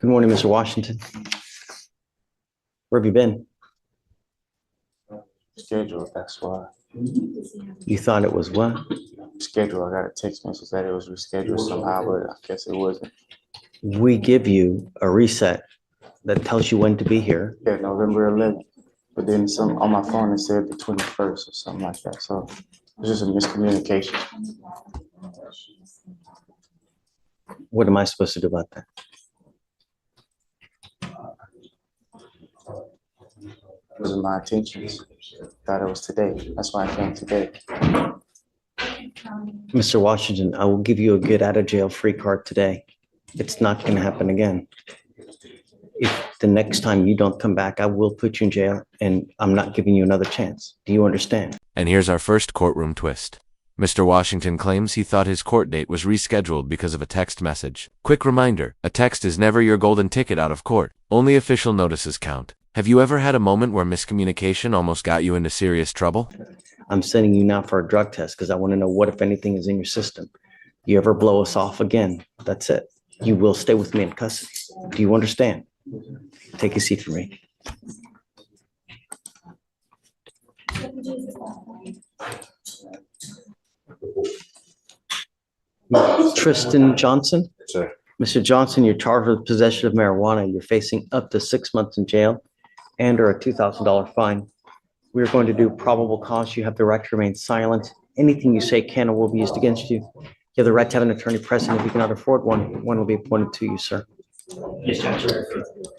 Good morning, Mr. Washington. Where have you been? Schedule, that's why. You thought it was what? Schedule, I got a text message that it was rescheduled somehow, but I guess it wasn't. We give you a reset that tells you when to be here. Yeah, November 11th. But then some on my phone it said the 21st or something like that. So it's just a miscommunication. What am I supposed to do about that? Those are my intentions. Thought it was today. That's why I came today. Mr. Washington, I will give you a get out of jail free card today. It's not going to happen again. If the next time you don't come back, I will put you in jail and I'm not giving you another chance. Do you understand? And here's our first courtroom twist. Mr. Washington claims he thought his court date was rescheduled because of a text message. Quick reminder, a text is never your golden ticket out of court. Only official notices count. Have you ever had a moment where miscommunication almost got you into serious trouble? I'm sending you now for a drug test because I want to know what, if anything, is in your system. You ever blow us off again, that's it. You will stay with me in custody. Do you understand? Take a seat for me. Tristan Johnson? Sir. Mr. Johnson, you're charged with possession of marijuana. You're facing up to 6 months in jail and or a $2,000 fine. We're going to do probable cause. You have the right to remain silent. Anything you say can or will be used against you. You have the right to have an attorney present. If you cannot afford one, one will be appointed to you, sir. Yes, Judge.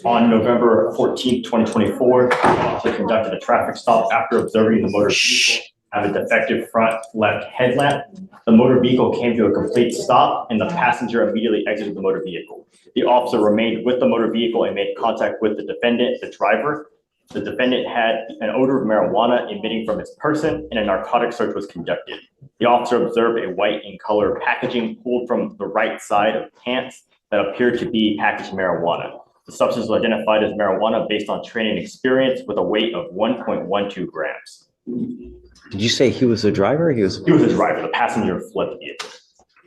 On November 14th, 2024, the officer conducted a traffic stop after observing the motor vehicle have a defective front left headlamp. The motor vehicle came to a complete stop and the passenger immediately exited the motor vehicle. The officer remained with the motor vehicle and made contact with the defendant, the driver. The defendant had an odor of marijuana emitting from his person and a narcotic search was conducted. The officer observed a white in color packaging pulled from the right side of pants that appeared to be packaged marijuana. The substance was identified as marijuana based on training experience with a weight of 1.12 grams. Did you say he was the driver? He was the driver. The passenger fled the vehicle.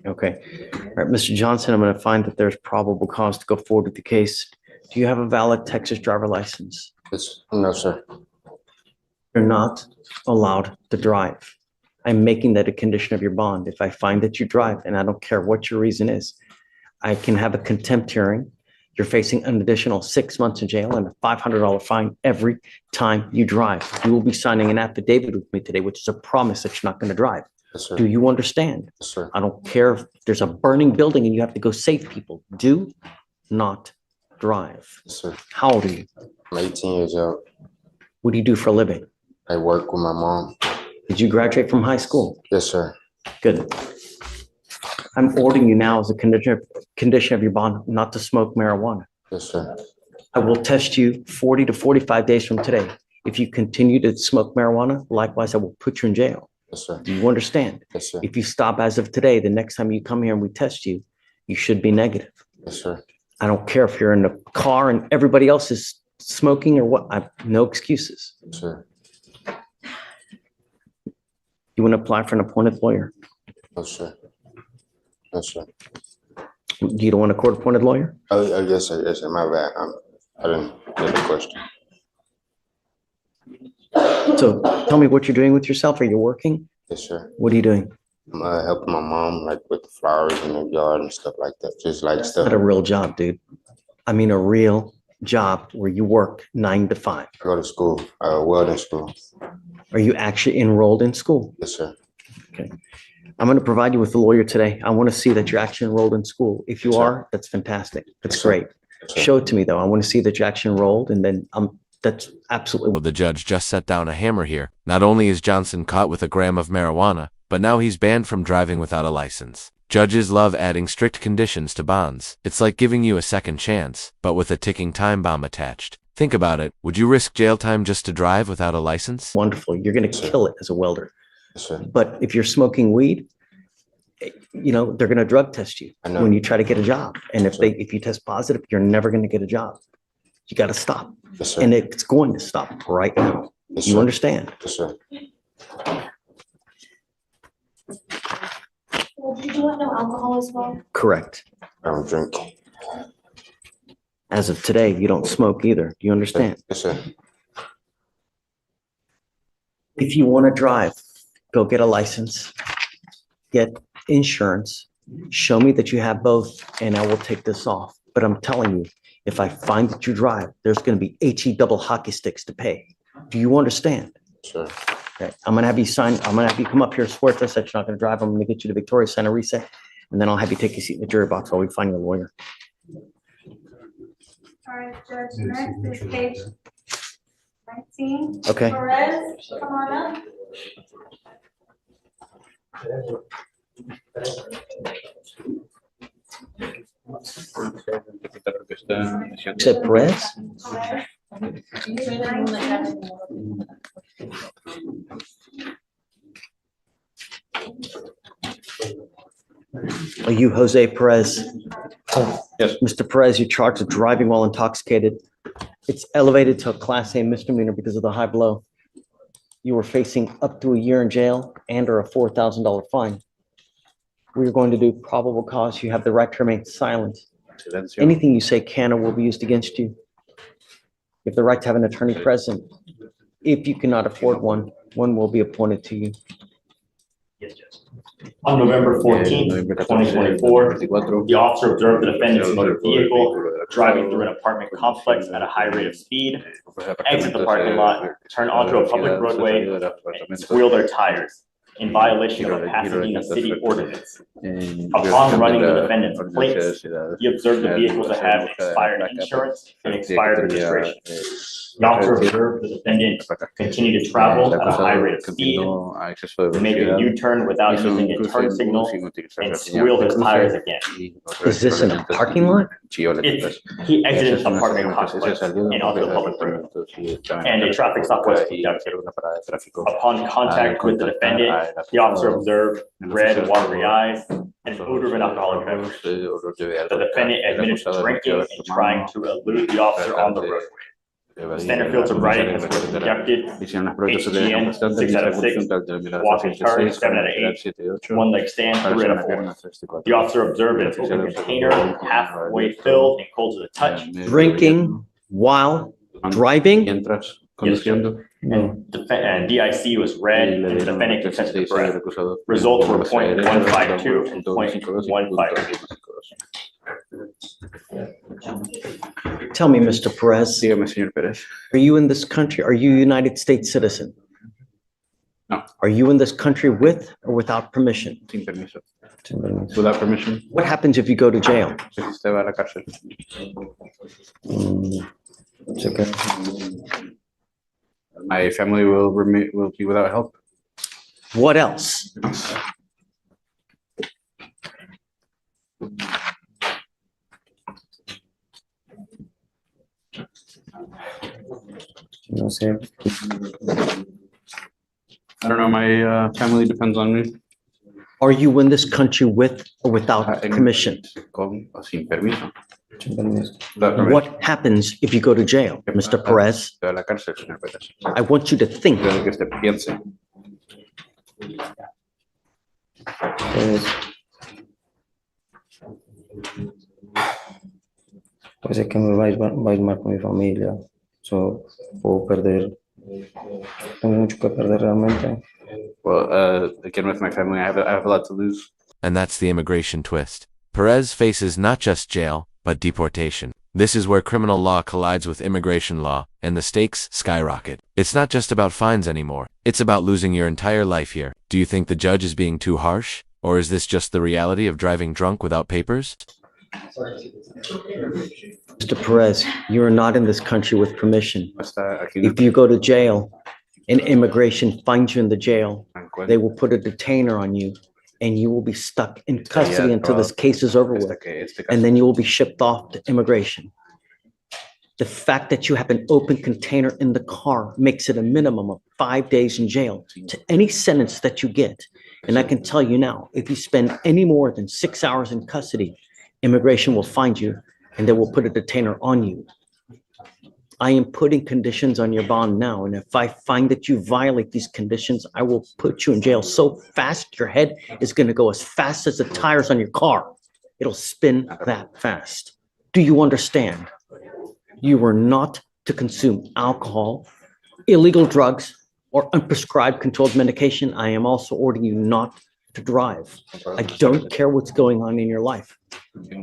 Okay. All right, Mr. Johnson, I'm going to find that there's probable cause to go forward with the case. Do you have a valid Texas driver license? Yes. No, sir. You're not allowed to drive. I'm making that a condition of your bond. If I find that you drive, and I don't care what your reason is, I can have a contempt hearing. You're facing an additional 6 months in jail and a $500 fine every time you drive. You will be signing an affidavit with me today, which is a promise that you're not going to drive. Yes, sir. Do you understand? Yes, sir. I don't care if there's a burning building and you have to go save people. Do not drive. Yes, sir. How old are you? I'm 18 years old. What do you do for a living? I work with my mom. Did you graduate from high school? Yes, sir. Good. I'm ordering you now as a condition of your bond not to smoke marijuana. Yes, sir. I will test you 40 to 45 days from today. If you continue to smoke marijuana, likewise, I will put you in jail. Yes, sir. Do you understand? Yes, sir. If you stop as of today, the next time you come here and we test you, you should be negative. Yes, sir. I don't care if you're in the car and everybody else is smoking or what. No excuses. Yes, sir. You want to apply for an appointed lawyer? No, sir. No, sir. You don't want a court-appointed lawyer? Oh, yes, sir. Yes, sir. My bad. I didn't get the question. So tell me what you're doing with yourself. Are you working? Yes, sir. What are you doing? I'm helping my mom, like with the flowers in the yard and stuff like that. Just like That's stuff. not a real job, dude. I mean, a real job where you work 9 to 5. I go to school, welding school. Are you actually enrolled in school? Yes, sir. Okay. I'm going to provide you with a lawyer today. I want to see that you're actually enrolled in school. If you Yes, sir. are, that's fantastic. That's Yes, sir. great. Yes, sir. Show it to me, though. I want to see that you're actually enrolled, and then that's absolutely. Well, the judge just set down a hammer here. Not only is Johnson caught with a gram of marijuana, but now he's banned from driving without a license. Judges love adding strict conditions to bonds. It's like giving you a second chance, but with a ticking time bomb attached. Think about it. Would you risk jail time just to drive without a license? Wonderful. You're going to kill it as a welder. Yes, sir. But if you're smoking weed, they're going to drug test you I know. when you try to get a job. And Sure. if you test positive, you're never going to get a job. You got to stop. Yes, sir. And it's going to stop right now. Yes, You sir. understand? Yes, sir. Did you want no alcohol as well? Correct. I don't drink. As of today, you don't smoke either. Do you understand? Yes, sir. If you want to drive, go get a license, get insurance, show me that you have both, and I will take this off. But I'm telling you, if I find that you drive, there's going to be HE double hockey sticks to pay. Do you understand? Sure. Okay, I'm gonna have you sign, I'm gonna have you come up here, swear to us that you're not gonna drive. I'm gonna get you to Victoria Center reset, and then I'll have you take a seat in the jury box while we find your lawyer. All right, Judge, next is page 19. Okay. Perez, come on up. Said Perez? Are you Jose Perez? Yes. Mr. Perez, you're charged with driving while intoxicated. It's elevated to a Class A misdemeanor because of the high blow. You were facing up to a year in jail and or a $4,000 fine. We are going to do probable cause. You have the right to remain silent. Anything you say can or will be used against you. You have the right to have an attorney present. If you cannot afford one, one will be appointed to you. Yes, Judge. On November 14th, 2024, the officer observed the defendant's motor vehicle driving through an apartment complex at a high rate of speed, exit the parking lot, turn onto a public roadway, and squeal their tires in violation of a Pasadena city ordinance. Upon running the defendant's plates, he observed the vehicle to have expired insurance and expired registration. The officer observed the defendant continue to travel at a high rate of speed, make a U-turn without using a turn signal, and squeal his tires again. Is this in a parking lot? He exited the apartment complex and onto the public road, and a traffic stop was conducted. Upon contact with the defendant, the officer observed red, watery eyes, and an odor of an alcoholic beverage. The defendant admitted to drinking and trying to elude the officer on the roadway. Standard field sobriety has been conducted. HGN 6 out of 6, walking turn 7 out of 8, one leg stand 3 out of 4. The officer observed an open container halfway filled and cold to the touch. Drinking while driving? And DIC was red, and the defendant consented to breath. Results were 0.152 and 0.153. Tell me, Mr. Perez, Dígame, señor Pérez. are you in this country? Are you a United States citizen? No. Are you in this country with or without permission? Sin permiso. Without permission. What happens if you go to jail? Si usted va a la cárcel. My family will be without help. What else? No sé. I don't know. My family depends on me. Are you in this country with or without permission? Con o sin permiso. Without permission. What happens if you go to jail, Mr. Perez? Va a la cárcel, señor Pérez. I want you to think. Quiero que usted piense. Pues es que me va a ir mal con mi familia. Puedo perder. Tengo mucho que perder realmente. Well, again, with my family, I have a lot to lose. And that's the immigration twist. Perez faces not just jail, but deportation. This is where criminal law collides with immigration law, and the stakes skyrocket. It's not just about fines anymore. It's about losing your entire life here. Do you think the judge is being too harsh? Or is this just the reality of driving drunk without papers? Mr. Perez, you are not in this country with permission. Hasta aquí If you go to jail and immigration finds you in the jail, they will put a detainer on you and you will be stuck in custody until this case is over with. And then you will be shipped off to immigration. The fact that you have an open container in the car makes it a minimum of 5 days in jail to any sentence that you get. And I can tell you now, if you spend any more than 6 hours in custody, immigration will find you and they will put a detainer on you. I am putting conditions on your bond now. And if I find that you violate these conditions, I will put you in jail so fast, your head is going to go as fast as the tires on your car. It'll spin that fast. Do you understand? You were not to consume alcohol, illegal drugs, or unprescribed controlled medication. I am also ordering you not to drive. I don't care what's going on in your life.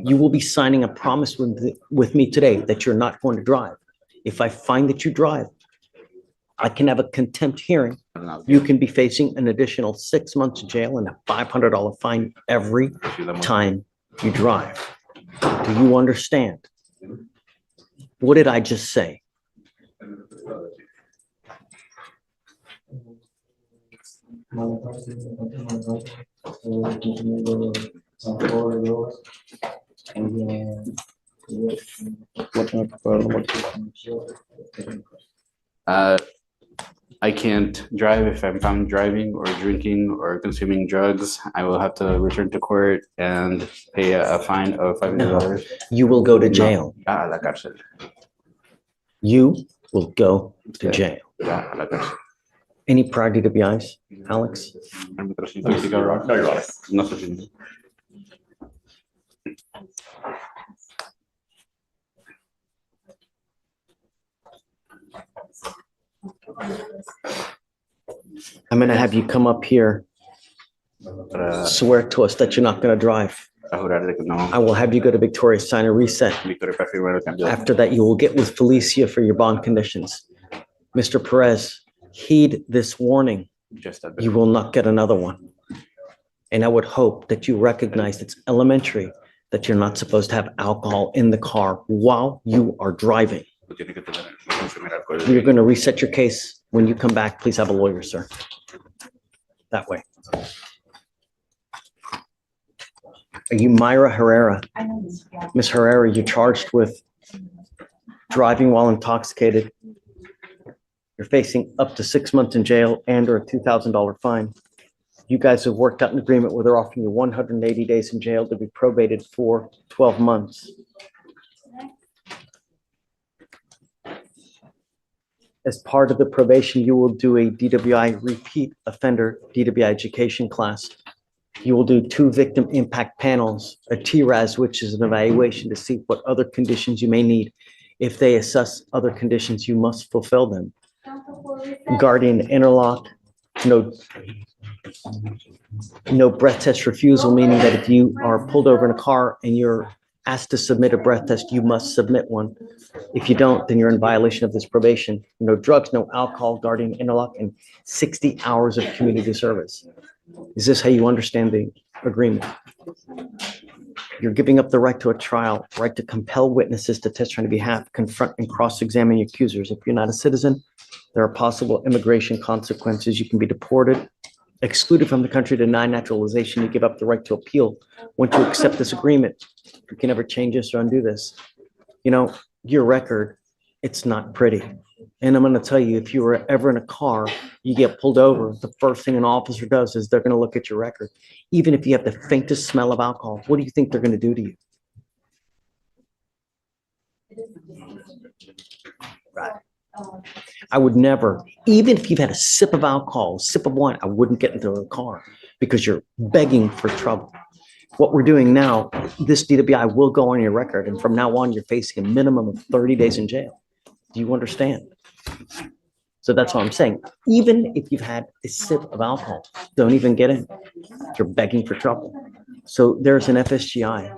You will be signing a promise with me today that you're not going to drive. If I find that you drive, I can have a contempt hearing. You can be facing an additional 6 months in jail and a $500 fine every time you drive. Do you understand? What did I just say? I can't drive if I'm found driving or drinking or consuming drugs. I will have to return to court and pay a fine of $500. You will go to jail. A la cárcel. You will go to jail. A la cárcel. Any prior DWIs, Alex? No, Your Honor. No sé si- I'm gonna have you come up here, Para swear to us that you're not gonna drive. jurar de que no. I will have you go to Victoria, sign a reset. Victoria para firmar el cambio. After that, you will get with Felicia for your bond conditions. Mr. Perez, heed this warning. Just a You will not get another one. And I would hope that you recognize it's elementary that you're not supposed to have alcohol in the car while you are driving. Tiene que tener consumir alcohol. We're going to reset your case. When you come back, please have a lawyer, sir. That way. Are you Myra Herrera? Ms. Herrera, you're charged with driving while intoxicated. You're facing up to 6 months in jail and or a $2,000 fine. You guys have worked out an agreement where they're offering you 180 days in jail to be probated for 12 months. As part of the probation, you will do a DWI repeat offender DWI education class. You will do 2 victim impact panels, a TRAS, which is an evaluation to see what other conditions you may need. If they assess other conditions, you must fulfill them. Guardian interlock, no breath test refusal, meaning that if you are pulled over in a car and you're asked to submit a breath test, you must submit one. If you don't, then you're in violation of this probation. No drugs, no alcohol, guardian interlock, and 60 hours of community service. Is this how you understand the agreement? You're giving up the right to a trial, right to compel witnesses to testify on your behalf, confront and cross-examine your accusers. If you're not a citizen, there are possible immigration consequences. You can be deported, excluded from the country, denied naturalization. You give up the right to appeal. Once you accept this agreement, you can never change this or undo this. You know, your record, it's not pretty. And I'm going to tell you, if you were ever in a car, you get pulled over, the first thing an officer does is they're going to look at your record. Even if you have the faintest smell of alcohol, what do you think they're going to do to you? Right. I would never, even if you've had a sip of alcohol, a sip of wine, I wouldn't get into the car because you're begging for trouble. What we're doing now, this DWI will go on your record, and from now on, you're facing a minimum of 30 days in jail. Do you understand? So that's what I'm saying. Even if you've had a sip of alcohol, don't even get in. You're begging for trouble. So there's an FSGI.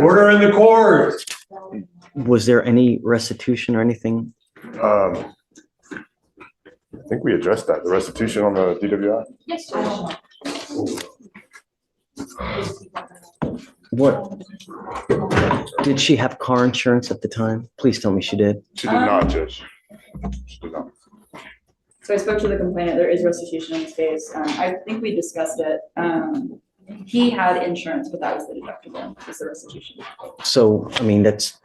Order in the court. Was there any restitution or anything? I think we addressed that, the restitution on the DWI. Yes, What? Did she have car insurance at the time? Please tell me she did. She did not, Judge. She did not. So I spoke to the complainant. There is restitution in this case. I think we discussed it. He had insurance, but that was the deductible, was the restitution. So, I mean, that's,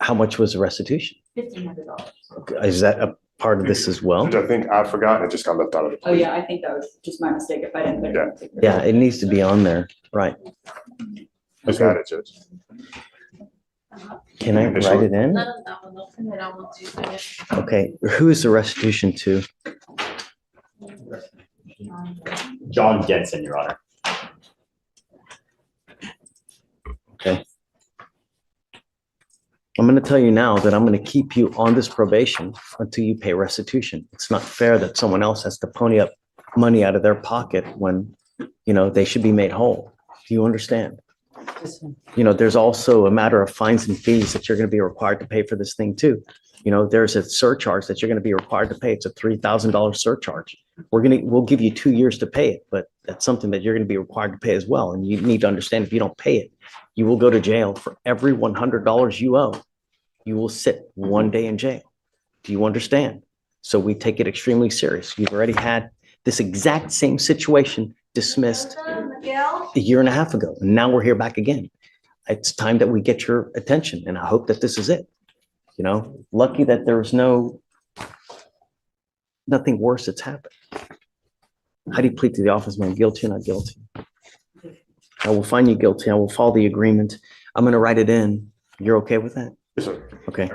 how much was the restitution? $1,500. Is that a part of this as well? Judge, I think I forgot, it just got left out of it. Oh, yeah, I think that was just my mistake if I didn't put it in. Yeah, it needs to be on there, right? Just got it, Judge. Can I write it in? And then I will do it. Okay, who is the restitution to? John Genson, Your Honor. Okay. I'm going to tell you now that I'm going to keep you on this probation until you pay restitution. It's not fair that someone else has to pony up money out of their pocket when, they should be made whole. Do you understand? There's also a matter of fines and fees that you're going to be required to pay for this thing too. There's a surcharge that you're going to be required to pay. It's a $3,000 surcharge. We'll give you 2 years to pay it, but that's something that you're going to be required to pay as well. And you need to understand, if you don't pay it, you will go to jail for every $100 you owe. You will sit 1 day in jail. Do you understand? So we take it extremely serious. You've already had this exact same situation dismissed a year and a half ago, and now we're here back again. It's time that we get your attention, and I hope that this is it. Lucky that there was nothing worse that's happened. How do you plead to the office, man? Guilty or not guilty? I will find you guilty. I will follow the agreement. I'm going to write it in. You're okay with that? Yes, sir. Okay.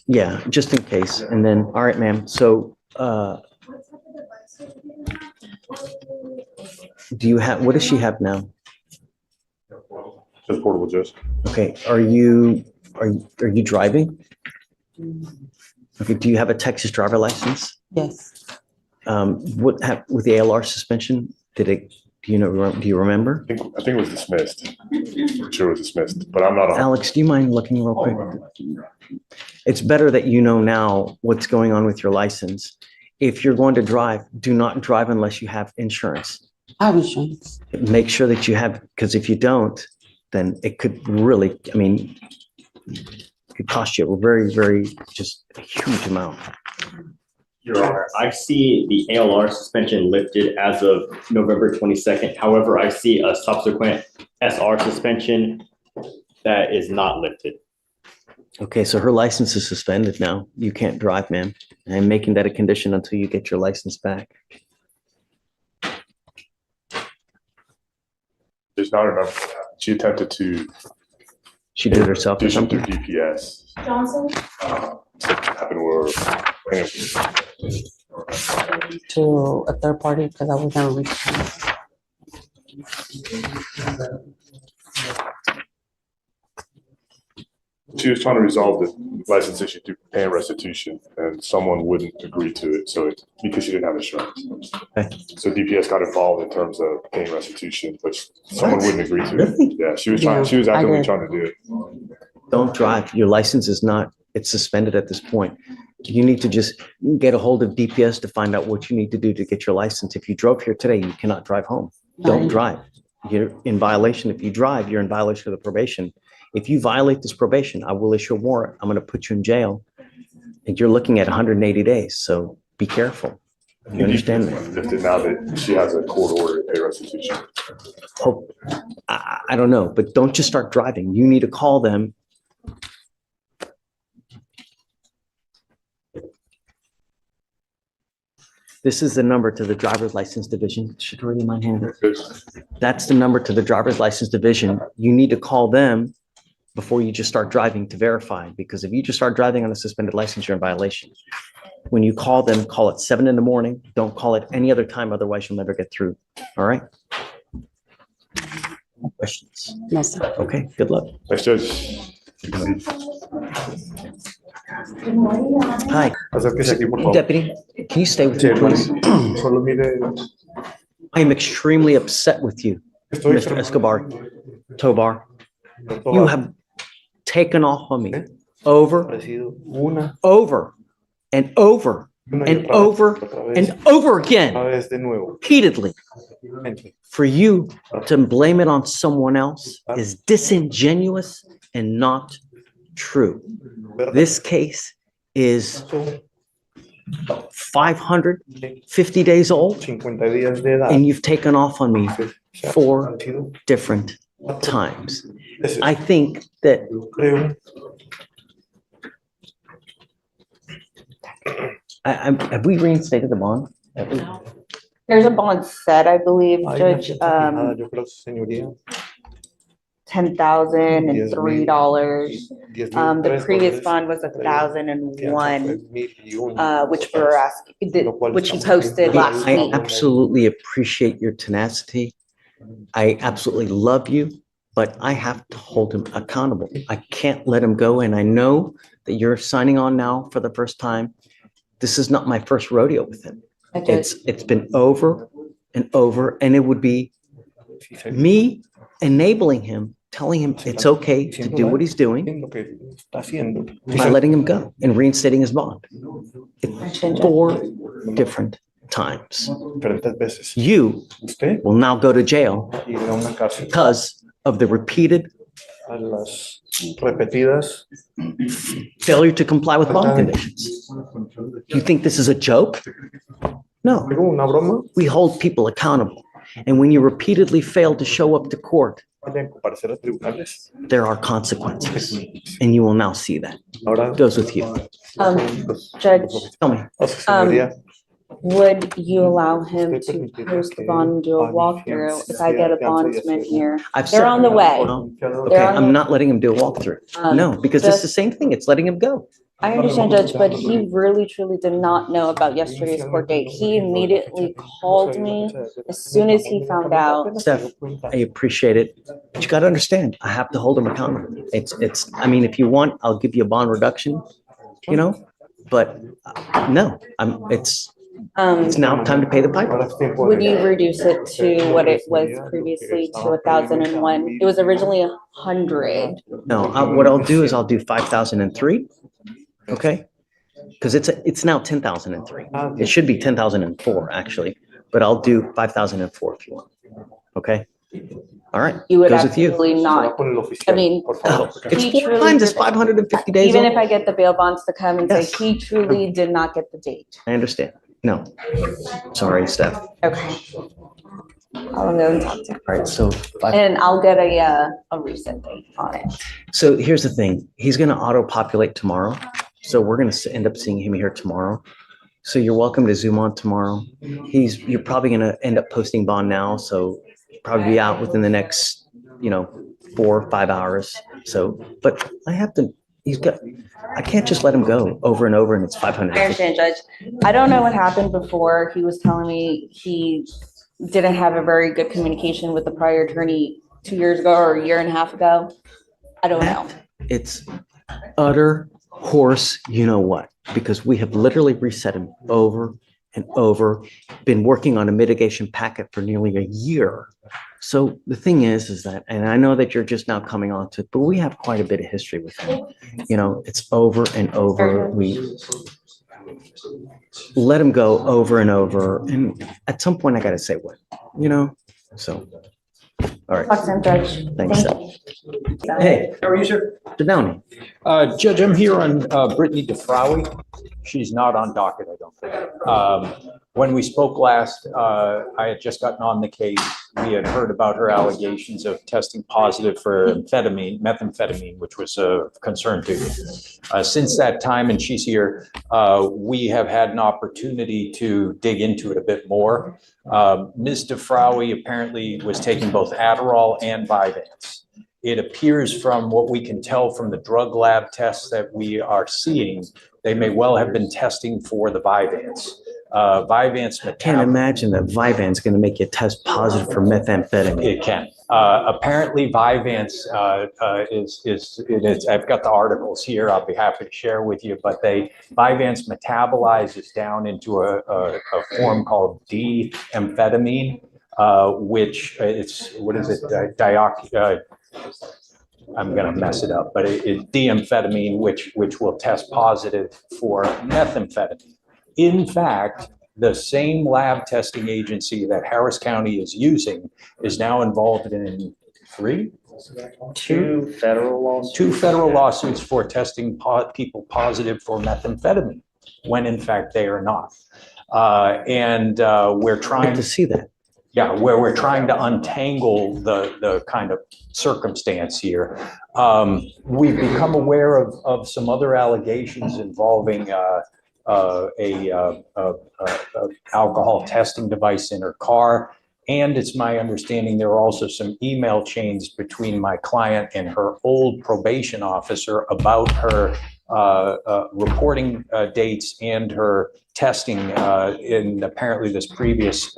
Yeah, just in case. And then, all right, ma'am. So, what does she have now? Just portable, Judge. Okay. Are you driving? Okay. Do you have a Texas driver license? Yes, With the ALR suspension, do you remember? I think it was dismissed. I'm sure it was dismissed, but I'm not on. Alex, do you mind looking real quick? It's better that you know now what's going on with your license. If you're going to drive, do not drive unless you have insurance. I have insurance. Make sure that you have, because if you don't, then it could really, it could cost you a very, very, just a huge amount. Your Honor, I see the ALR suspension lifted as of November 22nd. However, I see a subsequent SR suspension that is not lifted. Okay, so her license is suspended now. You can't drive, ma'am. I'm making that a condition until you get your license back. There's not enough. She attempted to. She did it herself or Addition to something? DPS. Johnson? Happened where. To a third party because I was never reached. She was trying to resolve the license issue through paying restitution, and someone wouldn't agree to it. So because she didn't have insurance, Okay. so DPS got involved in terms of paying restitution, but someone wouldn't agree to it. Really? Yeah, she was trying. She was I actively did. trying to do it. Don't drive. Your license is not, it's suspended at this point. You need to just get a hold of DPS to find out what you need to do to get your license. If you drove here today, you cannot drive home. Don't Right. drive. You're in violation. If you drive, you're in violation of the probation. If you violate this probation, I will issue a warrant. I'm going to put you in jail. And you're looking at 180 days. So be careful. You understand that? Lifted now that she has a court order to pay restitution. Hope, I don't know, but don't just start driving. You need to call them. This is the number to the driver's license division. Should already in my hand. That's the number to the driver's license division. You need to call them before you just start driving to verify, because if you just start driving on a suspended license, you're in violation. When you call them, call at 7 in the morning. Don't call it any other time, otherwise you'll never get through. All right? Questions? No, sir. Okay, good luck. Thanks, Judge. Hi, Acérquese aquí, por favor. Deputy, can you stay with Sí, me, please? Solo mire. I am extremely upset with you, Estoy Mr. Escobar, Tobar. You have taken off on me over, over, and over, and over, and over again, vez de nuevo. repeatedly. For you to blame it on someone else is disingenuous and not true. This case is 550 days old, 50 días de edad. and you've taken off on me 4 different times. I think that Creo. have we reinstated the bond? There's a bond set, I believe, Hay una Judge, fecha fijada, yo creo, señoría. $10,000. The previous $10,003. bond was 1,001, $1,001. which we were asking, which he posted last I week. absolutely appreciate your tenacity. I absolutely love you. but I have to hold him accountable. I can't let him go. And I know that you're signing on now for the first time. This is not my first rodeo with him. It's been over and over, and it would be me enabling him, telling him it's okay to do what he's doing by letting him go and reinstating his bond. It's 4 different times. You will now go to jail because of the repeated failure to comply with bond conditions. You think this is a joke? No. We hold people accountable. And when you repeatedly fail to show up to court, there are consequences. And you will now see that. It goes with you. Judge, Tell me. would you allow him to post the bond and do a walkthrough if I get a bondsman here? They're on the way. Okay, I'm not letting him do a walkthrough. No, because it's the same thing. It's letting him go. I understand, Judge, but he really truly did not know about yesterday's court date. He immediately called me as soon as he found out. Steph, I appreciate it. But you got to understand, I have to hold him accountable. I mean, if you want, I'll give you a bond reduction, but no, it's now time to pay the piper. Would you reduce it to what it was previously to 1,001? It was originally 100. No, what I'll do is I'll do 5,003. Okay, because it's now 10,003. It should be 10,004 actually, but I'll do 5,004 if you want. Okay, all right. You would goes with you. absolutely not. I mean, It's he 4 times. It's truly, 550 days. even old. if I get the bail bonds to come and say Yes. he truly did not get the date. I understand. No, sorry, Steph. Okay. I'll go and talk to him. All right, so And I'll get a recent date on it. So here's the thing. He's going to auto-populate tomorrow. So we're going to end up seeing him here tomorrow. So you're welcome to Zoom on tomorrow. You're probably going to end up posting bond now. So probably be out within the next, 4 or 5 hours. So, but I can't just let him go over and over and it's 500. I understand, Judge. I don't know what happened before. He was telling me he didn't have a very good communication with the prior attorney 2 years ago or a year and a half ago. I don't know. It's utter horse, what, because we have literally reset him over and over, been working on a mitigation packet for nearly a year. So the thing is that, and I know that you're just now coming on to it, but we have quite a bit of history with him. It's over and over. We let him go over and over. And at some point I got to say what, so. All right. Talk to him, Judge. Thanks. Hey, How are you, sir? sit down. Judge, I'm here on Brittany DeFrawi. She's not on docket, I don't think. When we spoke last, I had just gotten on the case. We had heard about her allegations of testing positive for methamphetamine, which was a concern to you. Since that time, and she's here, we have had an opportunity to dig into it a bit more. Ms. DeFrawi apparently was taking both Adderall and Vyvanse. It appears from what we can tell from the drug lab tests that we are seeing, they may well have been testing for the Vyvanse. Vyvanse Can't imagine that Vyvanse is going to make you test positive for methamphetamine. It can. Apparently Vyvanse I've got the articles here. I'll be happy to share with you, but Vyvanse metabolizes down into a form called D-amphetamine, which I'm going to mess it up, but it's D-amphetamine, which will test positive for methamphetamine. In fact, the same lab testing agency that Harris County is using is now involved in two federal lawsuits for testing people positive for methamphetamine, when in fact they are not. We're trying to see that. Yeah, where we're trying to untangle the kind of circumstance here. We've become aware of some other allegations involving a alcohol testing device in her car. And it's my understanding there are also some email chains between my client and her old probation officer about her reporting dates and her testing in apparently this previous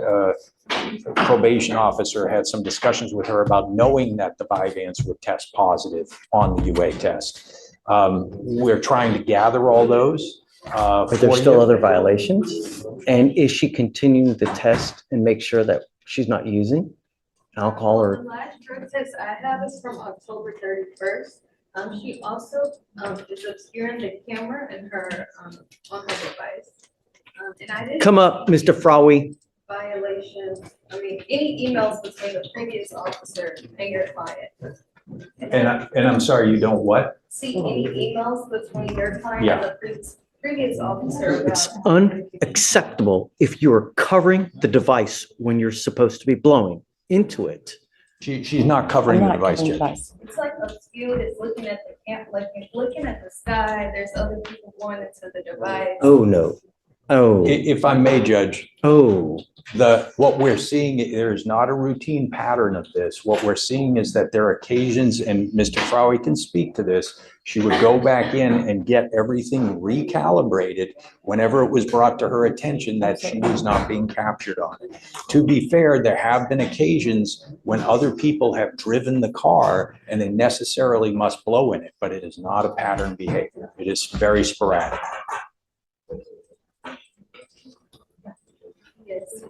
probation officer had some discussions with her about knowing that the Vyvanse would test positive on the UA test. We're trying to gather all those. Are there still other violations? And is she continuing to test and make sure that she's not using alcohol The or? last drug test I have is from October 31st. She also is obscuring the camera in her on her device. And I didn't. Come up, Mr. Frawley. Violations, I mean, any emails between the previous officer and your client. And I'm sorry, you don't what? See any emails between your client Yeah. and the previous officer. It's about- unacceptable if you are covering the device when you're supposed to be blowing into it. She's not covering the device, Judge. It's like obscured, it's looking at the camp, like it's looking at the sky, there's other people going into the device. Oh, no. Oh, If I may, Judge, oh, what we're seeing, there is not a routine pattern of this. What we're seeing is that there are occasions, and Mr. Frawley can speak to this, she would go back in and get everything recalibrated whenever it was brought to her attention that she was not being captured on it. To be fair, there have been occasions when other people have driven the car and they necessarily must blow in it, but it is not a pattern behavior. It is very sporadic. Yes,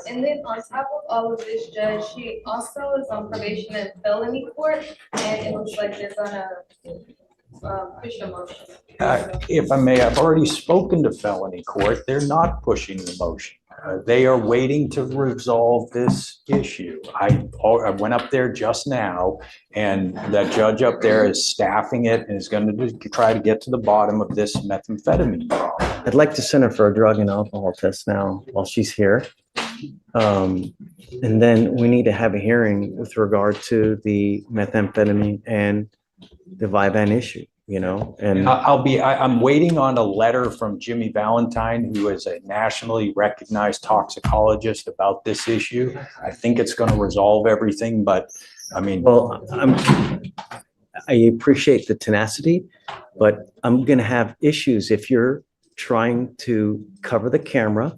and then on top of all of this, Judge, she also is on probation and felony court, and it looks like they're gonna push a motion. If I may, I've already spoken to felony court. They're not pushing the motion. They are waiting to resolve this issue. I went up there just now, and the judge up there is staffing it and is going to try to get to the bottom of this methamphetamine problem. I'd like to send her for a drug and alcohol test now while she's here. And then we need to have a hearing with regard to the methamphetamine and the Vyvan issue, you know, and I'm waiting on a letter from Jimmy Valentine, who is a nationally recognized toxicologist, about this issue. I think it's going to resolve everything, but I mean. well, I appreciate the tenacity, but I'm going to have issues if you're trying to cover the camera.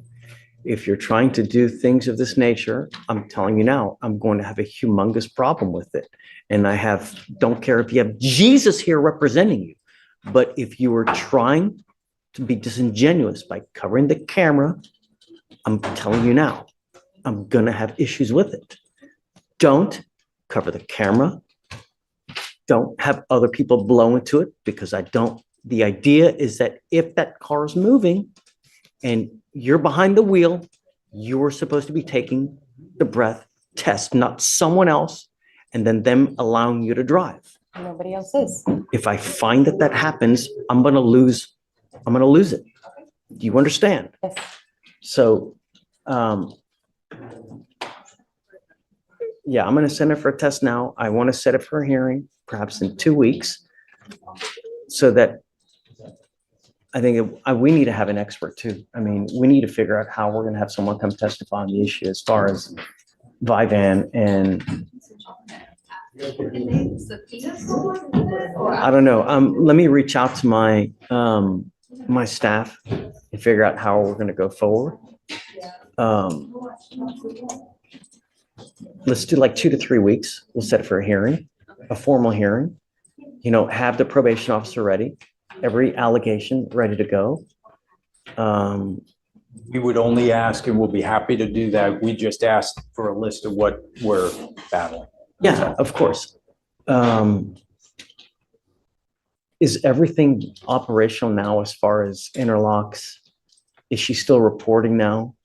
If you're trying to do things of this nature, I'm telling you now, I'm going to have a humongous problem with it. And don't care if you have Jesus here representing you, but if you are trying to be disingenuous by covering the camera, I'm telling you now, I'm going to have issues with it. Don't cover the camera. Don't have other people blow into it, because the idea is that if that car is moving and you're behind the wheel, you're supposed to be taking the breath test, not someone else, and then them allowing you to drive. Nobody else is. If I find that happens, I'm going to lose it. Do you understand? Yes. So, yeah, I'm going to send her for a test now. I want to set it for a hearing, perhaps in 2 weeks, so that I think we need to have an expert too. I mean, we need to figure out how we're going to have someone come testify on the issue as far as Vyvan and I don't know. Let me reach out to my my staff and figure out how we're going to go forward. Let's do like 2 to 3 weeks. We'll set it for a hearing, a formal hearing. You know, have the probation officer ready, every allegation ready to go. We would only ask, and we'll be happy to do that. We just asked for a list of what we're battling. Yeah, of course. Is everything operational now as far as interlocks? Is she still reporting now?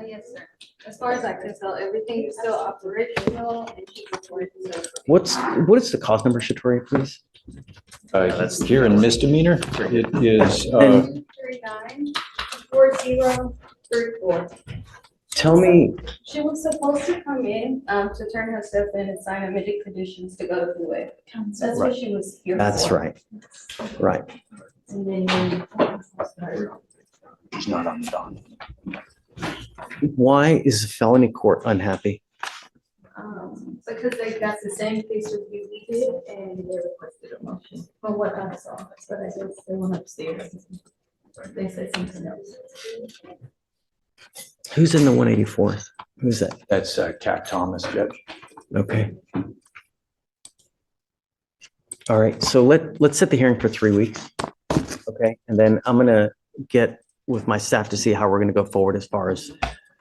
Yes, sir. As far as I can tell, everything is still operational and she's reporting. What is the cause number, Shatori, please? That's here in misdemeanor. It is, 394034. Tell me, She was supposed to come in to turn herself in and sign amended conditions to go to the way. That's what she was here for. that's right. Right. And then she's not on the dock. Why is the felony court unhappy? because they got the same case review we did and they requested a motion from what I saw, but I guess they went upstairs. They said something else. Who's in the 184th? Who's that? That's Cat Thomas, Judge. Okay. All right, so let's set the hearing for 3 weeks. Okay, and then I'm gonna get with my staff to see how we're gonna go forward as far as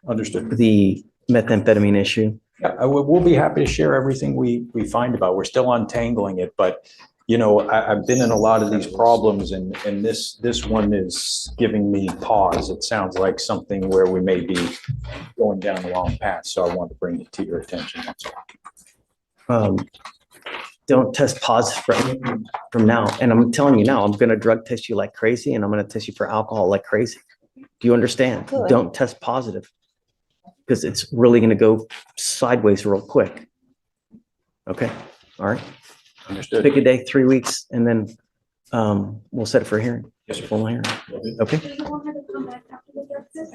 Understood. the methamphetamine issue. Yeah, we'll be happy to share everything we find about. We're still untangling it, but you know, I've been in a lot of these problems and this one is giving me pause. It sounds like something where we may be going down the wrong path, so I want to bring it to your attention. That's all. Don't test positive for anything from now. And I'm telling you now, I'm gonna drug test you like crazy and I'm gonna test you for alcohol like crazy. Do you understand? Good. Don't test positive. Because it's really gonna go sideways real quick. Okay, all right. Understood. Pick a day, 3 weeks, and then we'll set it for a hearing. Yes, sir. Full hearing. Okay? Do you want her to come back after the drug test?